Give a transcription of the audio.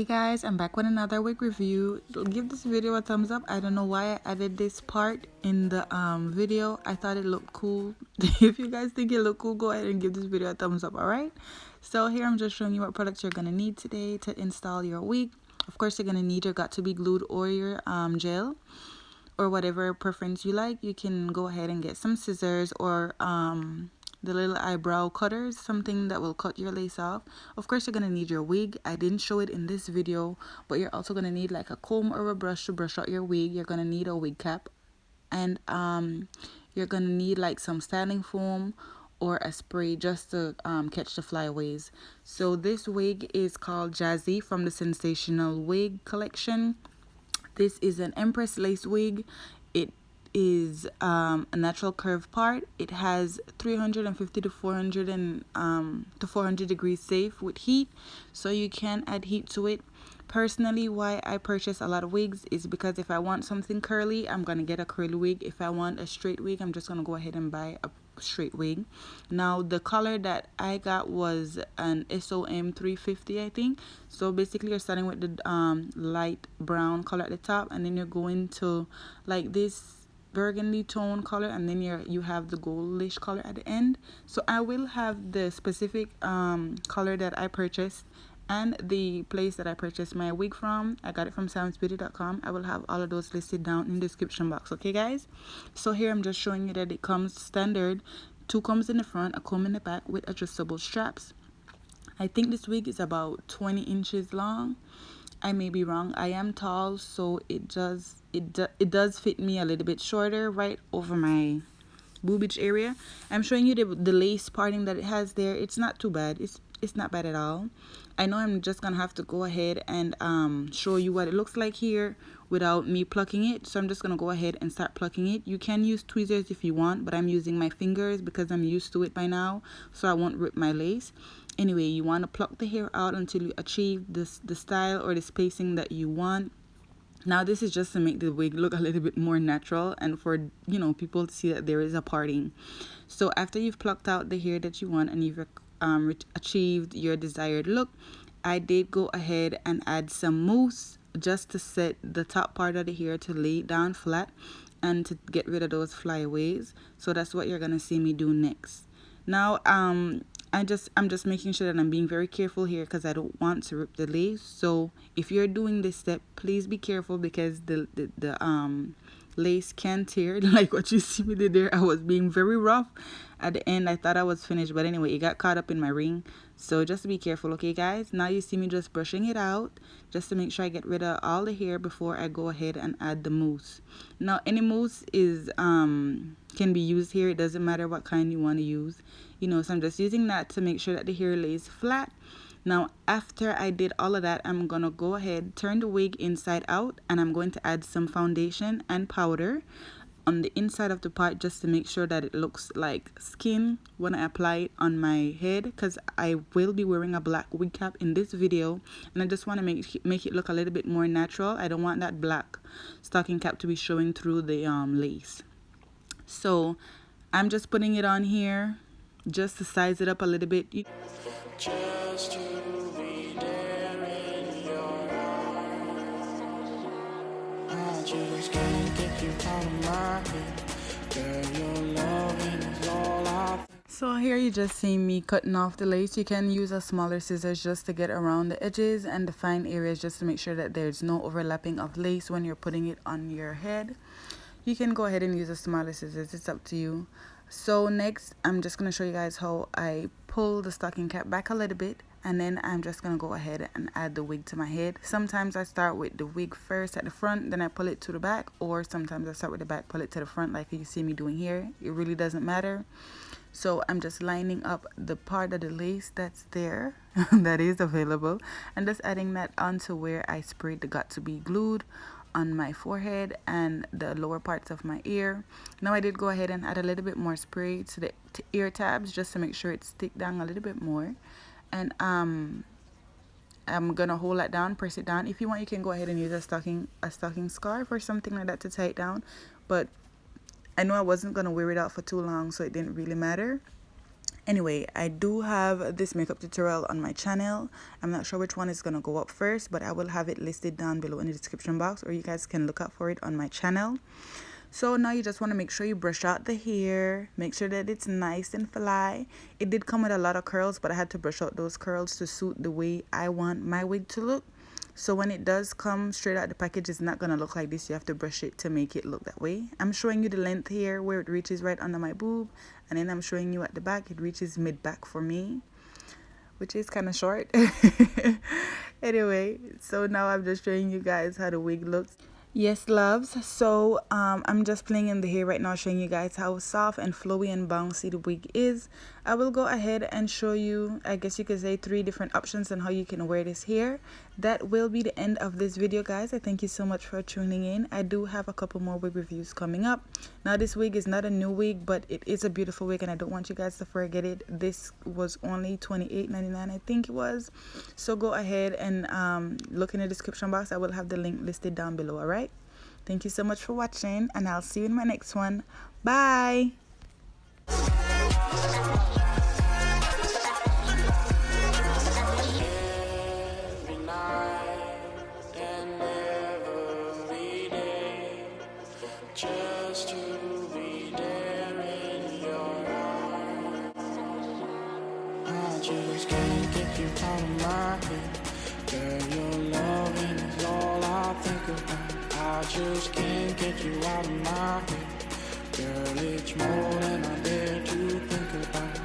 Hey guys, I'm back with another wig review. Give this video a thumbs up. I don't know why I added this part in the video. I thought it looked cool. If you guys think it looked cool, go ahead and give this video a thumbs up. Alright, so here I'm just showing you what products you're gonna need today to install your wig. Of course, you're gonna need your got to be glued or your gel, or whatever preference you like. You can go ahead and get some scissors or the little eyebrow cutters, something that will cut your lace off. Of course, you're gonna need your wig. I didn't show it in this video, but you're also gonna need like a comb or a brush to brush out your wig. You're gonna need a wig cap, and you're gonna need like some styling foam or a spray just to catch the flyaways. So this wig is called Jasi from the Sensational wig collection. This is an Empress lace wig. It is a natural curve part. It has 350 to 400 degrees safe with heat, so you can add heat to it. Personally, why I purchase a lot of wigs is because if I want something curly, I'm gonna get a curly wig. If I want a straight wig, I'm just gonna go ahead and buy a straight wig. Now the color that I got was an SOM 350, I think. So basically you're starting with the light brown color at the top, and then you're going to like this burgundy tone color, and then you have the goldish color at the end. So I will have the specific color that I purchased and the place that I purchased my wig from. I got it from SamsBeauty.com. I will have all of those listed down in the description box. Okay guys, so here I'm just showing you that it comes standard, 2 combs in the front, a comb in the back with adjustable straps. I think this wig is about 20 inches long. I may be wrong. I am tall, so it does fit me a little bit shorter right over my boobage area. I'm showing you the lace parting that it has there. It's not too bad. It's not bad at all. I know I'm just gonna have to go ahead and show you what it looks like here without me plucking it. So I'm just gonna go ahead and start plucking it. You can use tweezers if you want, but I'm using my fingers because I'm used to it by now, so I won't rip my lace. Anyway, you want to pluck the hair out until you achieve the style or the spacing that you want. Now this is just to make the wig look a little bit more natural and for, you know, people to see that there is a parting. So after you've plucked out the hair that you want and you've achieved your desired look, I did go ahead and add some mousse just to set the top part of the hair to lay it down flat and to get rid of those flyaways. So that's what you're gonna see me do next. Now I'm just making sure that I'm being very careful here because I don't want to rip the lace. So if you're doing this step, please be careful because the lace can tear like what you see me did there. I was being very rough at the end. I thought I was finished, but anyway, it got caught up in my ring. So just be careful, okay guys? Now you see me just brushing it out just to make sure I get rid of all the hair before I go ahead and add the mousse. Now any mousse is can be used here. It doesn't matter what kind you want to use, you know. So I'm just using that to make sure that the hair lays flat. Now after I did all of that, I'm gonna go ahead, turn the wig inside out, and I'm going to add some foundation and powder on the inside of the part just to make sure that it looks like skin when I apply it on my head, because I will be wearing a black wig cap in this video and I just want to make it look a little bit more natural. I don't want that black stocking cap to be showing through the lace. So I'm just putting it on here just to size it up a little bit. Just to be there in your arms. I just can't get you out of my head. Girl, your loving is all I. So here you just see me cutting off the lace. You can use a smaller scissors just to get around the edges and the fine areas just to make sure that there's no overlapping of lace when you're putting it on your head. You can go ahead and use a smaller scissors. It's up to you. So next, I'm just going to show you guys how I pull the stocking cap back a little bit, and then I'm just going to go ahead and add the wig to my head. Sometimes I start with the wig first at the front, then I pull it to the back, or sometimes I start with the back, pull it to the front like you see me doing here. It really doesn't matter. So I'm just lining up the part of the lace that's there that is available, and just adding that onto where I sprayed the got to be glued on my forehead and the lower parts of my ear. Now I did go ahead and add a little bit more spray to the ear tabs just to make sure it stick down a little bit more. And I'm gonna hold that down, press it down. If you want, you can go ahead and use a stocking scarf or something like that to tie it down, but I know I wasn't gonna wear it out for too long, so it didn't really matter. Anyway, I do have this makeup tutorial on my channel. I'm not sure which one is gonna go up first, but I will have it listed down below in the description box, or you guys can look out for it on my channel. So now you just want to make sure you brush out the hair, make sure that it's nice and fly. It did come with a lot of curls, but I had to brush out those curls to suit the way I want my wig to look. So when it does come straight out the package, it's not gonna look like this. You have to brush it to make it look that way. I'm showing you the length here where it reaches right under my boob, and then I'm showing you at the back it reaches mid back for me, which is kind of short. Anyway, so now I'm just showing you guys how the wig looks. Yes, loves, so I'm just playing in the hair right now, showing you guys how soft and flowy and bouncy the wig is. I will go ahead and show you, I guess you could say, 3 different options on how you can wear this hair. That will be the end of this video, guys. I thank you so much for tuning in. I do have a couple more wig reviews coming up. Now this wig is not a new wig, but it is a beautiful wig, and I don't want you guys to forget it. This was only $28.99, I think it was. So go ahead and look in the description box. I will have the link listed down below. All right, thank you so much for watching, and I'll see you in my next one. Bye. Just to be there in your arms. I just can't get you out of my head. Girl, your loving is all I think about. I just can't get you out of my head. Girl, it's more than I dare to think about.